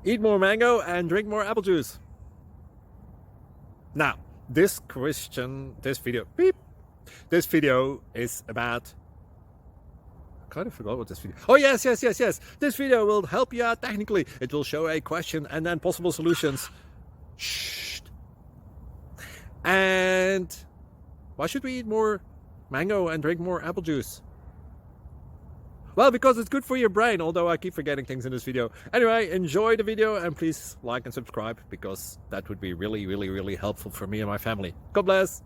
Eat more mango and drink more apple juice. Now, this video is about, I kind of forgot what this video. Oh, yes. This video will help you out technically. It will show a question and then possible solutions. Shh. And why should we eat more mango and drink more apple juice? Well, because it's good for your brain, although I keep forgetting things in this video. Anyway, enjoy the video and please like and subscribe, because that would be really helpful for me and my family. God bless!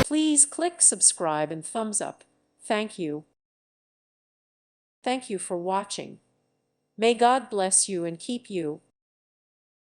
Please click subscribe and thumbs up. Thank you. Thank you for watching. May God bless you and keep you.